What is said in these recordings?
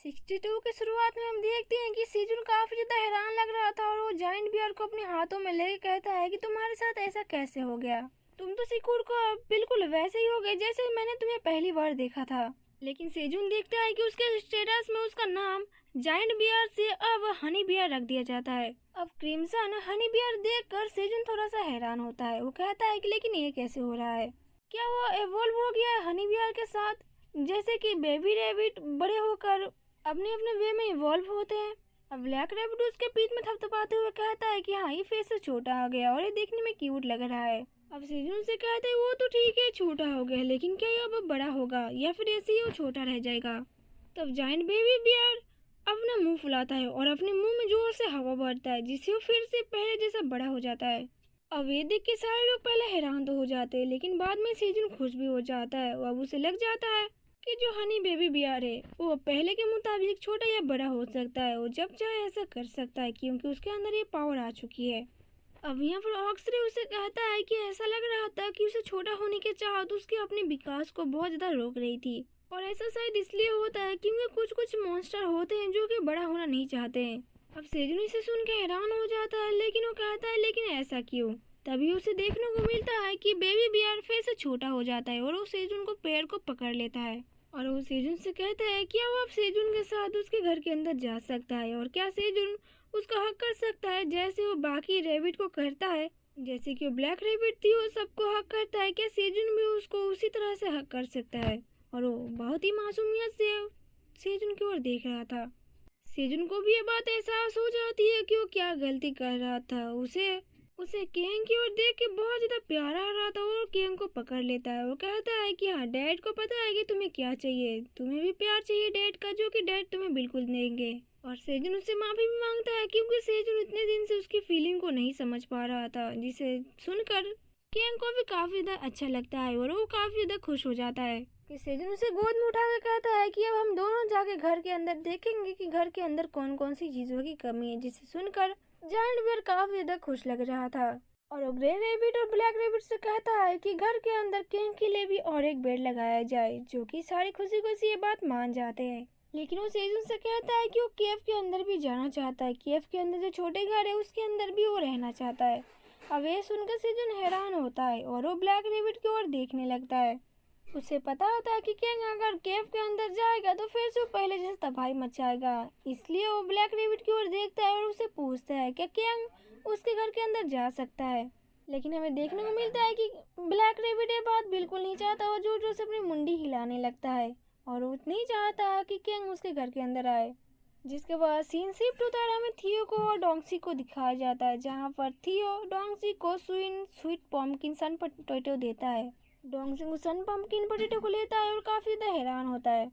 62 की शुरुआत में हम देखते हैं कि सेजुन काफी ज्यादा हैरान लग रहा था और वो जाइंट बियर को अपने हाथों में लेके कहता है कि तुम्हारे साथ ऐसा कैसे हो गया। तुम तो सिकुड़ को बिल्कुल वैसे ही हो गए जैसे मैंने तुम्हें पहली बार देखा था। लेकिन सेजुन देखता है कि उसके स्टेटस में उसका नाम जाइंट बियर से अब हनी बियर रख दिया जाता है। अब क्रिम्सन हनी बियर देखकर सेजुन थोड़ा सा हैरान होता है। वो कहता है कि लेकिन ये कैसे हो रहा है, क्या वो एवोल्व हो गया है हनी बियर के साथ, जैसे कि बेबी रैबिट बड़े होकर अपने अपने वे में इवॉल्व होते हैं। अब ब्लैक रैबिट उसके पीठ में थपथपाते हुए कहता है कि हाँ, ये फेस से छोटा हो गया और ये देखने में क्यूट लग रहा है। अब सेजुन से कहते हैं वो तो ठीक है, छोटा हो गया, लेकिन क्या ये अब बड़ा होगा या फिर ऐसे ही वो छोटा रह जाएगा। तब जाइंट बेबी बियर अपना मुंह फुलाता है और अपने मुंह में जोर से हवा भरता है, जिससे वो फिर से पहले जैसा बड़ा हो जाता है। अब ये देख के सारे लोग पहले हैरान तो हो जाते हैं, लेकिन बाद में सेजुन खुश भी हो जाता है। अब उसे लग जाता है कि जो हनी बेबी बियर है वो पहले के मुताबिक छोटा या बड़ा हो सकता है। वो जब चाहे ऐसा कर सकता है क्योंकि उसके अंदर ये पावर आ चुकी है। अब यहाँ पर ऑक्सरे उसे कहता है कि ऐसा लग रहा था कि उसे छोटा होने के चाहत उसके अपने विकास को बहुत ज्यादा रोक रही थी, और ऐसा शायद इसलिए होता है क्योंकि कुछ कुछ मॉन्स्टर होते हैं जो कि बड़ा होना नहीं चाहते हैं। अब सेजुन इसे सुन के हैरान हो जाता है, लेकिन वो कहता है लेकिन ऐसा क्यों। तभी उसे देखने को मिलता है कि बेबी बियर फिर से छोटा हो जाता है और वो सेजुन को पैर को पकड़ लेता है और वो सेजुन से कहता है क्या वो अब सेजुन के साथ उसके घर के अंदर जा सकता है और क्या सेजुन उसका हक कर सकता है जैसे वो बाकी रैबिट को करता है। जैसे कि वो ब्लैक रैबिट थी वो सबको हक करता है, क्या सेजुन भी उसको उसी तरह से हक कर सकता है। और वो बहुत ही मासूमियत से सेजुन की ओर देख रहा था। सेजुन को भी ये बात एहसास हो जाती है कि वो क्या गलती कर रहा था। उसे उसे केंग की ओर देख के बहुत ज्यादा प्यार आ रहा था और केंग को पकड़ लेता है। वो कहता है कि हाँ, डैड को पता है कि तुम्हें क्या चाहिए, तुम्हें भी प्यार चाहिए डैड का, जो कि डैड तुम्हें बिल्कुल देंगे। और सेजुन उससे माफी भी मांगता है क्योंकि सेजुन इतने दिन से उसकी फीलिंग को नहीं समझ पा रहा था, जिसे सुनकर केंग को भी काफी ज्यादा अच्छा लगता है और वो काफी ज्यादा खुश हो जाता है कि सेजुन उसे गोद में उठा कर कहता है कि अब हम दोनों जाके घर के अंदर देखेंगे कि घर के अंदर कौन कौन सी चीजों की कमी है। जिसे सुनकर जायंट बियर काफी ज्यादा खुश लग रहा था और वो ग्रे रैबिट और ब्लैक रैबिट से कहता है कि घर के अंदर केंग के लिए भी और एक बेड लगाया जाए, जो कि सारे खुशी खुशी ये बात मान जाते हैं। लेकिन वो सेजुन से कहता है कि वो केव के अंदर भी जाना चाहता है, केव के अंदर जो छोटे घर है उसके अंदर भी वो रहना चाहता है। अब ये सुनकर सेजुन हैरान होता है और वो ब्लैक रैबिट की ओर देखने लगता है। उसे पता होता है कि केंग अगर केव के अंदर जाएगा तो फिर से वो पहले जैसे तबाही मचाएगा, इसलिए वो ब्लैक रैबिट की ओर देखता है और उसे पूछता है क्या केंग उसके घर के अंदर जा सकता है। लेकिन हमें देखने को मिलता है कि ब्लैक रैबिट ये बात बिल्कुल नहीं चाहता और जोर जोर से अपनी मुंडी हिलाने लगता है और वो नहीं चाहता कि केंग उसके घर के अंदर आए। जिसके बाद सीन शिफ्ट होता है, हमें थियो को और डोंगसी को दिखाया जाता है, जहाँ पर थियो डोंगसी को स्वीट पम्पकिन सन पोटैटो देता है। डोंगसी सन पम्पकिन पोटैटो को लेता है और काफी ज्यादा हैरान होता है।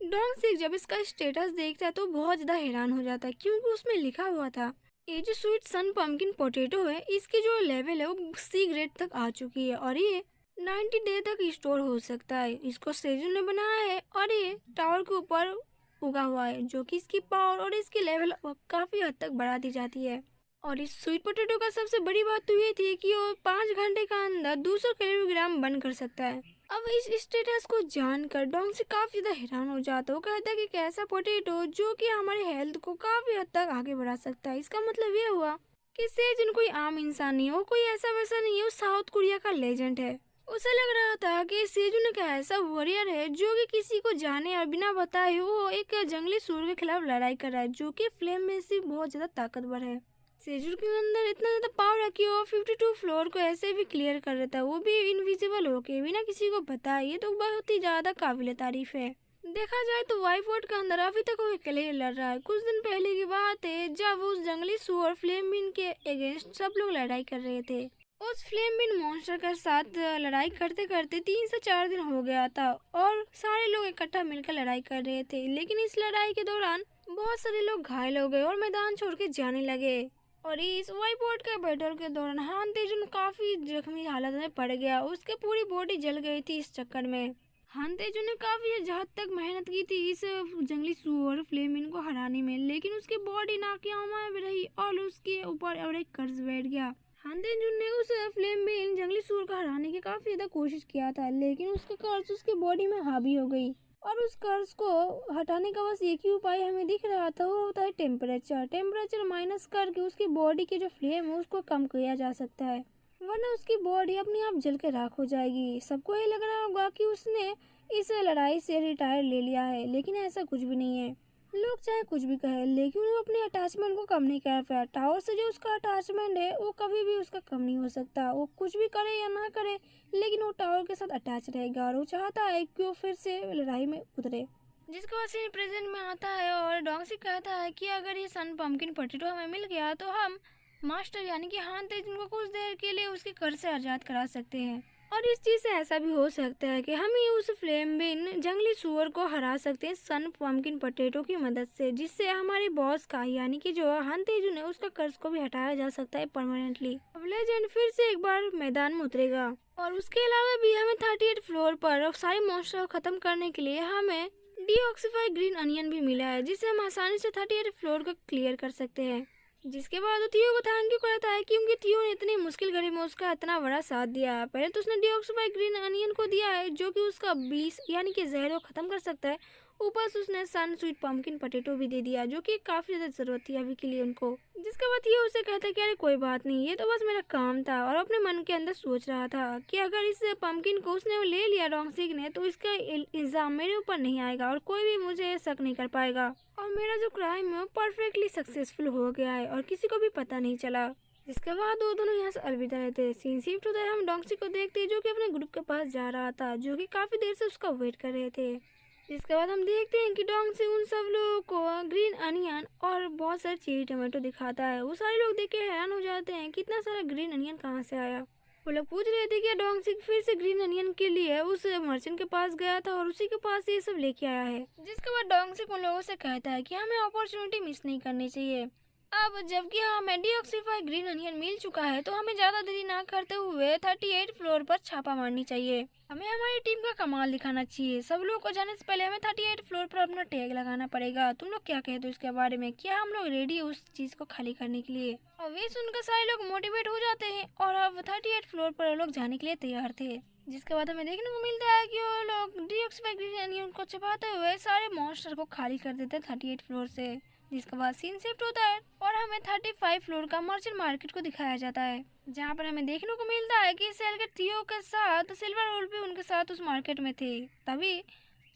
डोंगसी जब इसका स्टेटस देखता है तो बहुत ज्यादा हैरान हो जाता है क्योंकि उसमें लिखा हुआ था ये जो स्वीट सन पम्पकिन पोटैटो है इसकी जो लेवल है वो सी ग्रेड तक आ चुकी है और ये 90 डे तक स्टोर हो सकता है। इसको सेजुन ने बनाया है और ये टावर के ऊपर उगा हुआ है, जो कि इसकी पावर और इसकी लेवल काफी हद तक बढ़ा दी जाती है। और इस स्वीट पोटैटो का सबसे बड़ी बात तो ये थी कि वो 5 घंटे का अंदर 200 किलोग्राम बर्न कर सकता है। अब इस स्टेटस को जानकर डोंगसी काफी ज्यादा हैरान हो जाता है। वो कहता है कि कैसा पोटैटो जो कि हमारे हेल्थ को काफी हद तक आगे बढ़ा सकता है। इसका मतलब ये हुआ कि सेजुन कोई आम इंसान नहीं है, वो कोई ऐसा वैसा नहीं है, वो साउथ कोरिया का लेजेंड है। उसे लग रहा था कि सेजुन एक ऐसा वॉरियर है जो कि किसी को जाने और बिना बताए वो एक जंगली सूर के खिलाफ लड़ाई कर रहा है, जो कि फ्लेम में से बहुत ज्यादा ताकतवर है। सेजुन के अंदर इतना ज्यादा पावर है कि वो 52 फ्लोर को ऐसे भी क्लियर कर देता है, वो भी इनविजिबल होके बिना किसी को बताए। ये तो बहुत ही ज्यादा काबिल तारीफ है। देखा जाए तो वाइफोर्ड के अंदर अभी तक वो अकेले ही लड़ रहा है। कुछ दिन पहले की बात है जब उस जंगली सूअर फ्लेम बिन के अगेंस्ट सब लोग लड़ाई कर रहे थे। उस फ्लेम बिन मॉन्स्टर के साथ लड़ाई करते करते 3 से 4 दिन हो गया था और सारे लोग इकट्ठा मिलकर लड़ाई कर रहे थे। लेकिन इस लड़ाई के दौरान बहुत सारे लोग घायल हो गए और मैदान छोड़ के जाने लगे। और इस वाइट के बैटल के दौरान हान तेजुन काफी जख्मी हालत में पड़ गया, उसके पूरी बॉडी जल गई थी। इस चक्कर में हान तेजुन ने काफी हद तक मेहनत की थी इस जंगली सूअर फ्लेमिन को हराने में, लेकिन उसकी बॉडी नाकामयाब रही और उसके ऊपर और एक कर्ज बैठ गया। हान तेजुन ने उस फ्लेमिन जंगली सूअर को हराने की काफी ज्यादा कोशिश किया था, लेकिन उसका कर्ज उसकी बॉडी में हावी हो गई और उस कर्ज को हटाने का बस एक ही उपाय हमें दिख रहा था, वो होता है टेम्परेचर। टेम्परेचर माइनस करके उसकी बॉडी की जो फ्लेम है उसको कम किया जा सकता है, वरना उसकी बॉडी अपने आप जल के राख हो जाएगी। सबको ये लग रहा होगा कि उसने इस लड़ाई से रिटायर ले लिया है, लेकिन ऐसा कुछ भी नहीं है। लोग चाहे कुछ भी कहे, लेकिन वो अपने अटैचमेंट को कम नहीं कर पाया। टावर से जो उसका अटैचमेंट है वो कभी भी उसका कम नहीं हो सकता। वो कुछ भी करे या ना करे, लेकिन वो टावर के साथ अटैच रहेगा और वो चाहता है कि वो फिर से लड़ाई में उतरे। जिसके बाद सीन प्रेजेंट में आता है और डोंगसी कहता है कि अगर ये सन पम्पकिन पोटैटो हमें मिल गया तो हम मास्टर यानी कि हान तेजुन को कुछ देर के लिए उसके घर से आज़ाद करा सकते हैं। और इस चीज़ से ऐसा भी हो सकता है कि हम ही उस फ्लेम बिन जंगली सुअर को हरा सकते हैं सन पम्पकिन पोटैटो की मदद से, जिससे हमारे बॉस का यानी कि जो हान तेजुन है उसका कर्ज को भी हटाया जा सकता है परमानेंटली। अब लेजेंड फिर से एक बार मैदान में उतरेगा और उसके अलावा भी हमें 38 फ्लोर पर सारे मॉन्स्टर को खत्म करने के लिए हमें डीऑक्सीफाई ग्रीन अनियन भी मिला है, जिससे हम आसानी से 38 फ्लोर को क्लियर कर सकते हैं। जिसके बाद वो थियो को थैंक यू कहता है क्योंकि थियो ने इतनी मुश्किल घड़ी में उसका इतना बड़ा साथ दिया। पहले तो उसने डीऑक्सीफाई ग्रीन अनियन को दिया है जो कि उसका 20 यानी कि जहर को खत्म कर सकता है। ऊपर से उसने सन स्वीट पम्पकिन पोटैटो भी दे दिया जो कि काफ़ी ज़्यादा ज़रूरत थी अभी के लिए उनको। जिसके बाद ये उसे कहता है कि अरे कोई बात नहीं, ये तो बस मेरा काम था। और अपने मन के अंदर सोच रहा था कि अगर इस पम्पकिन को उसने ले लिया डोंगसिक ने तो इसका इल्ज़ाम मेरे ऊपर नहीं आएगा और कोई भी मुझे शक नहीं कर पाएगा और मेरा जो क्राइम है वो परफेक्टली सक्सेसफुल हो गया है और किसी को भी पता नहीं चला। जिसके बाद वो दोनों यहाँ से अलविदा रहते हैं। सीन शिफ्ट होता है, हम डोंगसिक को देखते हैं जो कि अपने ग्रुप के पास जा रहा था, जो कि काफ़ी देर से उसका वेट कर रहे थे। जिसके बाद हम देखते हैं कि डोंगसी उन सब लोगों को ग्रीन अनियन और बहुत सारे चेरी टमाटो दिखाता है। वो सारे लोग देख के हैरान हो जाते हैं कि इतना सारा ग्रीन अनियन कहाँ से आया। वो लोग पूछ रहे थे कि डोंगसी फिर से ग्रीन अनियन के लिए उस मर्चेंट के पास गया था और उसी के पास ये सब लेके आया है। जिसके बाद डोंगसी उन लोगों से कहता है कि हमें अपॉर्चुनिटी मिस नहीं करनी चाहिए। अब जबकि हमें डीऑक्सीफाई ग्रीन अनियन मिल चुका है तो हमें ज़्यादा देरी ना करते हुए 38 फ्लोर पर छापा मारनी चाहिए। हमें हमारी टीम का कमाल दिखाना चाहिए। सब लोग को जाने से पहले हमें 38 फ्लोर पर अपना टैग लगाना पड़ेगा। तुम लोग क्या कहते हो इसके बारे में? क्या हम लोग रेडी है उस चीज़ को खाली करने के लिए? और वे सुनकर सारे लोग मोटिवेट हो जाते हैं और अब 38 फ्लोर पर लोग जाने के लिए तैयार थे। जिसके बाद हमें देखने को मिलता है कि वो लोग डीऑक्सीफाई ग्रीन अनियन को छुपाते हुए सारे मॉन्स्टर को खाली कर देते हैं 38 फ्लोर से। जिसके बाद सीन शिफ्ट होता है और हमें 35 फ्लोर का मर्चेंट मार्केट को दिखाया जाता है, जहाँ पर हमें देखने को मिलता है कि सेलगेट थियो के साथ सिल्वर वुल्फ भी उनके साथ उस मार्केट में थे। तभी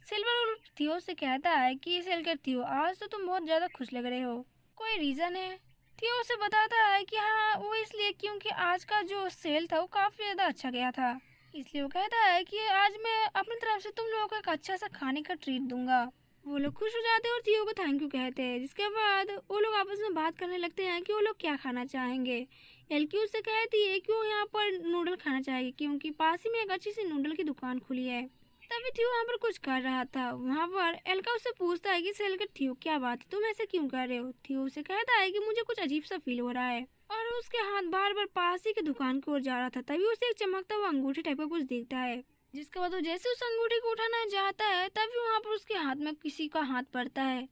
सिल्वर वुल्फ थियो से कहता है कि सेलगेट थियो, आज तो तुम बहुत ज़्यादा खुश लग रहे हो, कोई रीज़न है? थियो उसे बताता है कि हाँ वो इसलिए क्योंकि आज का जो सेल था वो काफ़ी ज़्यादा अच्छा गया था, इसलिए वो कहता है कि आज मैं अपनी तरफ से तुम लोगों को एक अच्छा सा खाने का ट्रीट दूंगा। वो लोग खुश हो जाते हैं और थियो को थैंक यू कहते हैं। जिसके बाद वो लोग आपस में बात करने लगते हैं कि वो लोग क्या खाना चाहेंगे। एलक्यू से कहती है कि वो यहाँ पर नूडल खाना चाहेगी क्योंकि पास ही में एक अच्छी सी नूडल की दुकान खुली है। तभी थियो वहाँ पर कुछ कर रहा था। वहाँ पर एल्का उससे पूछता है कि सेल के थियो क्या बात है, तुम ऐसे क्यों कर रहे हो? थियो उसे कहता है कि मुझे कुछ अजीब सा फील हो रहा है और उसके हाथ बार बार पास ही की दुकान की ओर जा रहा था। तभी उसे एक चमकता हुआ अंगूठी टाइप का कुछ दिखता है। जिसके बाद वो जैसे उस अंगूठी को उठाना चाहता है तभी वहाँ पर उसके हाथ में किसी का हाथ पड़ता है।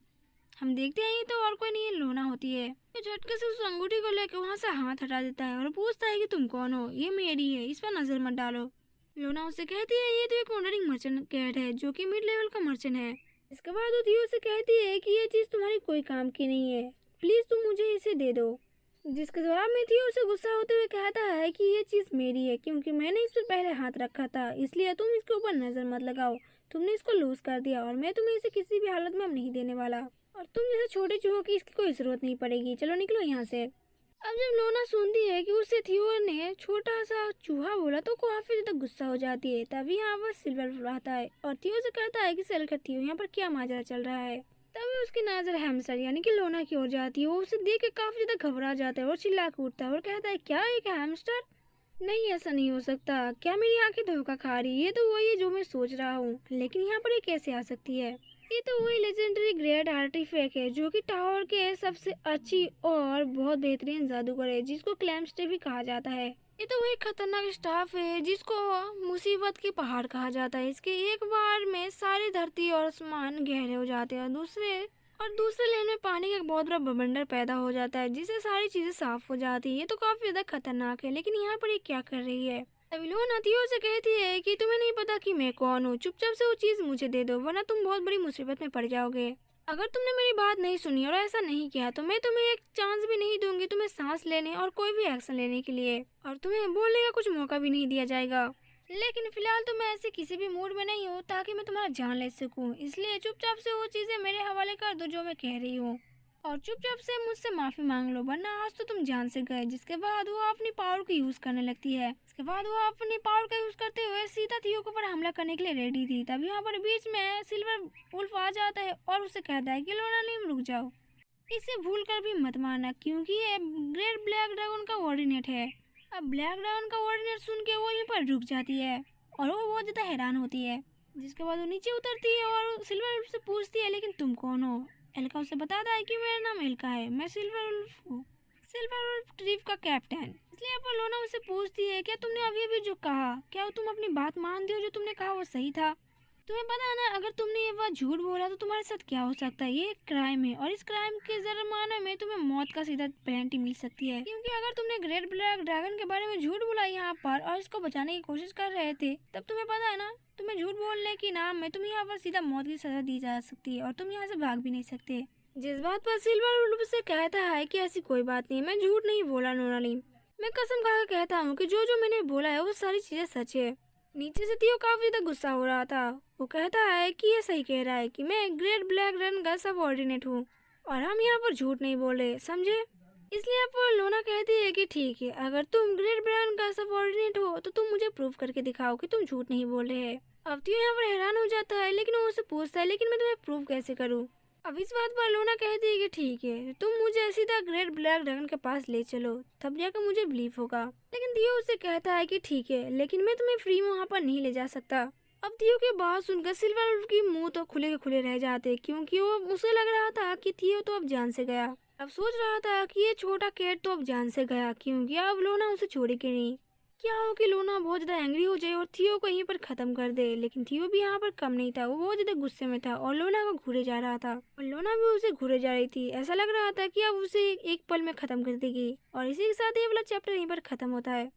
हम देखते हैं ये तो और कोई नहीं लोना होती है। वो झटके से उस अंगूठी को लेकर वहाँ से हाथ हटा देता है और पूछता है कि तुम कौन हो? ये मेरी है, इस पर नजर मत डालो। लोना उससे कहती है ये तो एक ऑर्डरिंग मर्चेंट कैट है जो कि मिड लेवल का मर्चेंट है। इसके बाद वो थियो से कहती है कि ये चीज़ तुम्हारी कोई काम की नहीं है, प्लीज़ तुम मुझे इसे दे दो। जिसके जवाब में थियो उसे गुस्सा होते हुए कहता है कि ये चीज़ मेरी है क्योंकि मैंने इस पर पहले हाथ रखा था, इसलिए तुम इसके ऊपर नज़र मत लगाओ। तुमने इसको लूज कर दिया और मैं तुम्हें इसे किसी भी हालत में अब नहीं देने वाला और तुम जैसे छोटे चूहों की इसकी कोई ज़रूरत नहीं पड़ेगी। चलो निकलो यहाँ से। अब जब लोना सुनती है कि उसे थियो ने छोटा सा चूहा बोला तो काफी ज्यादा गुस्सा हो जाती है। तभी यहाँ पर सिल्वर आता है और थियो से कहता है कि सेलकर थियो यहाँ पर क्या माजरा चल रहा है। तभी उसकी नजर हैमस्टर यानी कि लोना की ओर जाती है। वो उसे देख के काफी ज्यादा घबरा जाता है और चिल्ला के उठता है और कहता है क्या एक हैमस्टर? नहीं ऐसा नहीं हो सकता, क्या मेरी आंखें धोखा खा रही? ये तो वही है जो मैं सोच रहा हूँ, लेकिन यहाँ पर ये कैसे आ सकती है? ये तो वही लेजेंडरी ग्रेट आर्टिफैक्ट है जो कि टावर के सबसे अच्छी और बहुत बेहतरीन जादूगर है जिसको क्लैम्स्टे भी कहा जाता है। ये तो वही खतरनाक स्टाफ है जिसको मुसीबत के पहाड़ कहा जाता है। इसके एक बार में सारी धरती और आसमान गहरे हो जाते हैं और दूसरे लेन में पानी का एक बहुत बड़ा बवंडर पैदा हो जाता है जिससे सारी चीजें साफ हो जाती है। ये तो काफी ज्यादा खतरनाक है, लेकिन यहाँ पर ये क्या कर रही है? तभी लोना थियो से कहती है कि तुम्हें नहीं पता कि मैं कौन हूँ, चुपचाप से वो चीज मुझे दे दो वरना तुम बहुत बड़ी मुसीबत में पड़ जाओगे। अगर तुमने मेरी बात नहीं सुनी और ऐसा नहीं किया तो मैं तुम्हें एक चांस भी नहीं दूंगी तुम्हें सांस लेने और कोई भी एक्शन लेने के लिए, और तुम्हें बोलने का कुछ मौका भी नहीं दिया जाएगा। लेकिन फिलहाल तो मैं ऐसे किसी भी मूड में नहीं हूँ ताकि मैं तुम्हारा जान ले सकूँ, इसलिए चुपचाप से वो चीजें मेरे हवाले कर दो जो मैं कह रही हूँ, और चुपचाप से मुझसे माफी मांग लो वरना आज तो तुम जान से गए। जिसके बाद वो अपनी पावर को यूज करने लगती है। इसके बाद वो अपनी पावर का यूज करते हुए सीधा थियो के ऊपर हमला करने के लिए रेडी थी। तब यहाँ पर बीच में सिल्वर वुल्फ आ जाता है और उसे कहता है कि लोना नीम रुक जाओ, इसे भूल कर भी मत मारना क्योंकि ये ग्रेट ब्लैक ड्रैगन का ऑर्डिनेट है। अब ब्लैक ड्रैगन का ऑर्डिनेट सुन के वो यहीं पर रुक जाती है और वो बहुत ज्यादा हैरान होती है। जिसके बाद वो नीचे उतरती है और सिल्वर वुल्फ से पूछती है लेकिन तुम कौन हो। एल्का उसे बताता है कि मेरा नाम एल्का है, मैं सिल्वर वुल्फ हूँ, सिल्वर वुल्फ ट्रिप का कैप्टन। इसलिए अब लोना उसे पूछती है क्या तुमने अभी अभी जो कहा क्या तुम अपनी बात मानती हो, जो तुमने कहा वो सही था। तुम्हें पता है ना अगर तुमने ये बात झूठ बोला तो तुम्हारे साथ क्या हो सकता है, ये एक क्राइम है और इस क्राइम के जुर्माने में तुम्हें मौत का सीधा पेनल्टी मिल सकती है। क्योंकि अगर तुमने ग्रेट ब्लैक ड्रैगन के बारे में झूठ बोला यहाँ पर और इसको बचाने की कोशिश कर रहे थे, तब तुम्हें पता है ना तुम्हें झूठ बोलने के नाम में तुम्हें यहाँ पर सीधा मौत की सजा दी जा सकती है और तुम यहाँ से भाग भी नहीं सकते। जिस बात पर सिल्वर वुल्फ से कहता है कि ऐसी कोई बात नहीं, मैं झूठ नहीं बोला नोनाली, मैं कसम खा के कहता हूँ कि जो जो मैंने बोला है वो सारी चीजें सच है। नीचे से थियो काफी ज्यादा गुस्सा हो रहा था। वो कहता है कि ये सही कह रहा है कि मैं ग्रेट ब्लैक ड्रैगन का सबऑर्डिनेट हूँ और हम यहाँ पर झूठ नहीं बोले, समझे। इसलिए अब लोना कहती है कि ठीक है अगर तुम ग्रेट ब्लैक का सबऑर्डिनेट हो तो तुम मुझे प्रूव करके दिखाओ कि तुम झूठ नहीं बोल रहे हैं। अब थियो यहाँ पर हैरान हो जाता है लेकिन वो उसे पूछता है लेकिन मैं तुम्हें प्रूव कैसे करूँ। अब इस बात पर लोना कहती है कि ठीक है तुम मुझे सीधा ग्रेट ब्लैक ड्रैगन के पास ले चलो तब जाकर मुझे बिलीव होगा। लेकिन थियो उससे कहता है कि ठीक है लेकिन मैं तुम्हें फ्री में वहाँ पर नहीं ले जा सकता। अब थियो की बात सुनकर सिल्वर वुल्फ की मुंह तो खुले के खुले रह जाते क्योंकि वो उसे लग रहा था कि थियो तो अब जान से गया। अब सोच रहा था कि ये छोटा कैट तो अब जान से गया क्योंकि अब लोना उसे छोड़ेगी नहीं। क्या हो कि लोना बहुत ज्यादा एंग्री हो जाए और थियो को यहीं पर खत्म कर दे। लेकिन थियो भी यहाँ पर कम नहीं था, वो बहुत ज्यादा गुस्से में था और लोना को घूरे जा रहा था और लोना भी उसे घूरे जा रही थी। ऐसा लग रहा था कि अब उसे एक पल में खत्म कर देगी। और इसी के साथ ये वाला चैप्टर यहीं पर खत्म होता है।